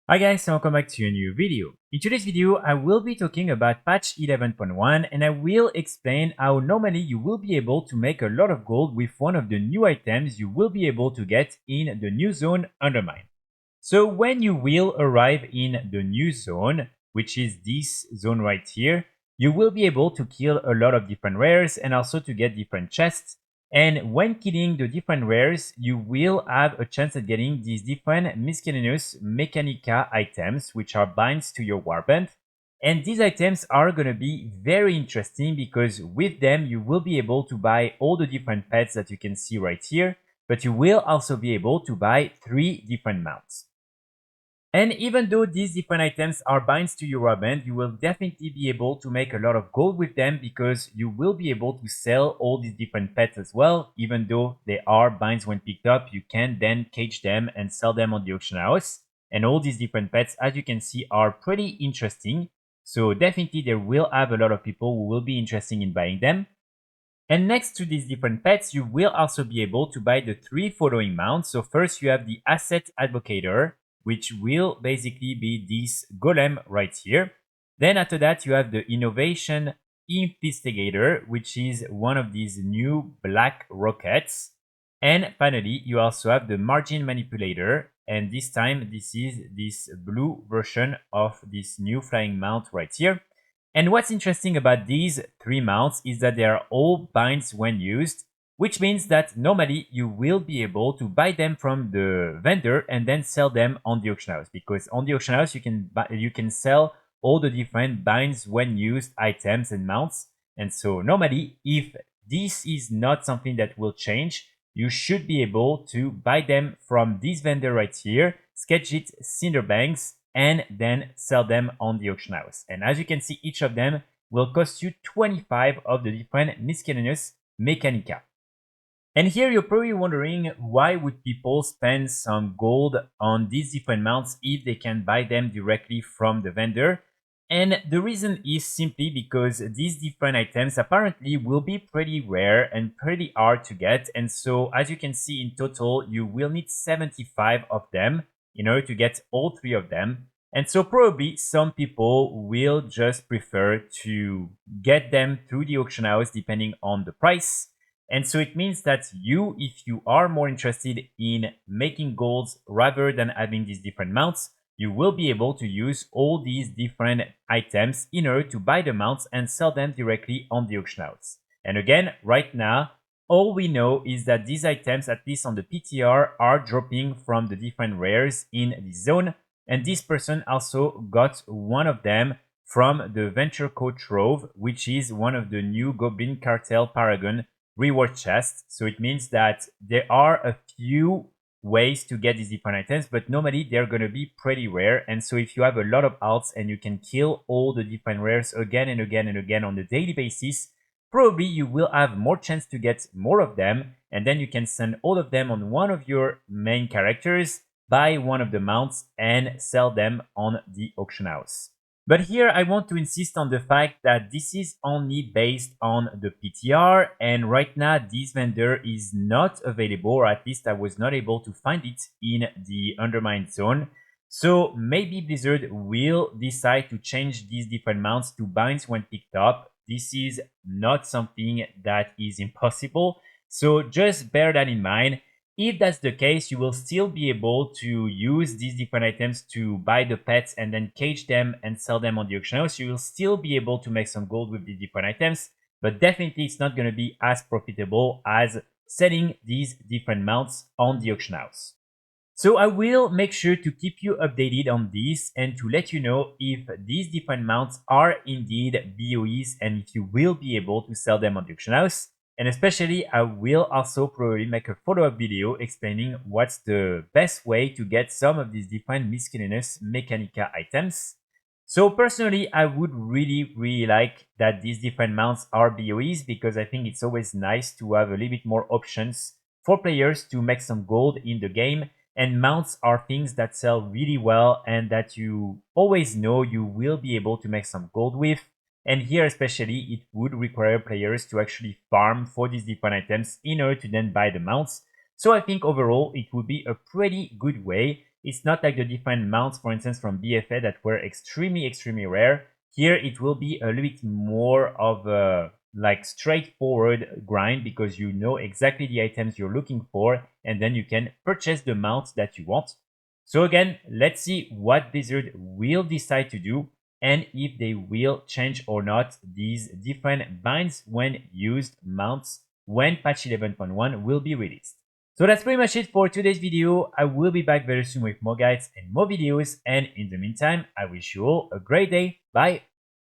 Hi guys, and welcome back to a new video. In today's video, I will be talking about patch 11.1 and I will explain how normally you will be able to make a lot of gold with one of the new items you will be able to get in the new zone Undermine. So when you will arrive in the new zone, which is this zone right here, you will be able to kill a lot of different rares and also to get different chests. And when killing the different rares, you will have a chance at getting these different Miscellaneous Mechanica items, which are binds to your warband. And these items are going to be very interesting because with them, you will be able to buy all the different pets that you can see right here, but you will also be able to buy 3 different mounts. And even though these different items are binds to your warband, you will definitely be able to make a lot of gold with them because you will be able to sell all these different pets as well. Even though they are binds when picked up, you can then cage them and sell them on the auction house. And all these different pets, as you can see, are pretty interesting. So definitely there will have a lot of people who will be interested in buying them. And next to these different pets, you will also be able to buy the 3 following mounts. So first you have the Asset Advocator, which will basically be this golem right here. Then after that, you have the Innovation Investigator, which is one of these new black rockets. And finally, you also have the Margin Manipulator. And this time, this is this blue version of this new flying mount right here. And what's interesting about these 3 mounts is that they are all binds when used, which means that normally you will be able to buy them from the vendor and then sell them on the auction house, because on the auction house you can sell all the different binds when used items and mounts. And so normally, if this is not something that will change, you should be able to buy them from this vendor right here, Skedgit Cinderbangs, and then sell them on the auction house. And as you can see, each of them will cost you 25 of the different Miscellaneous Mechanica. And here you're probably wondering, why would people spend some gold on these different mounts if they can buy them directly from the vendor? And the reason is simply because these different items apparently will be pretty rare and pretty hard to get. And so as you can see, in total, you will need 75 of them in order to get all 3 of them. And so probably some people will just prefer to get them through the auction house depending on the price. And so it means that you, if you are more interested in making golds rather than having these different mounts, you will be able to use all these different items in order to buy the mounts and sell them directly on the auction house. And again, right now, all we know is that these items, at least on the PTR, are dropping from the different rares in the zone. And this person also got one of them from the Venture Code Trove, which is one of the new Goblin Cartel Paragon reward chests. So it means that there are a few ways to get these different items, but normally they're going to be pretty rare. And so if you have a lot of alts and you can kill all the different rares again and again and again on a daily basis, probably you will have more chance to get more of them. And then you can send all of them on one of your main characters, buy one of the mounts and sell them on the auction house. But here I want to insist on the fact that this is only based on the PTR, and right now this vendor is not available, or at least I was not able to find it in the Undermine zone. So maybe Blizzard will decide to change these different mounts to binds when picked up. This is not something that is impossible, so just bear that in mind. If that's the case, you will still be able to use these different items to buy the pets and then cage them and sell them on the auction house. You will still be able to make some gold with these different items, but definitely it's not going to be as profitable as selling these different mounts on the auction house. So I will make sure to keep you updated on this and to let you know if these different mounts are indeed BoEs and if you will be able to sell them on the auction house. And especially, I will also probably make a follow-up video explaining what's the best way to get some of these different Miscellaneous Mechanica items. So personally, I would really like that these different mounts are BoEs, because I think it's always nice to have a little bit more options for players to make some gold in the game. And mounts are things that sell really well and that you always know you will be able to make some gold with. And here especially, it would require players to actually farm for these different items in order to then buy the mounts. So I think overall it would be a pretty good way It's not like the defined mounts, for instance, from BFA that were extremely rare. Here it will be a little bit more of a like straightforward grind because you know exactly the items you're looking for and then you can purchase the mounts that you want. So again, let's see what Blizzard will decide to do and if they will change or not these different binds when used mounts when patch 11.1 will be released. So that's pretty much it for today's video. I will be back very soon with more guides and more videos, and in the meantime, I wish you all a great day. Bye!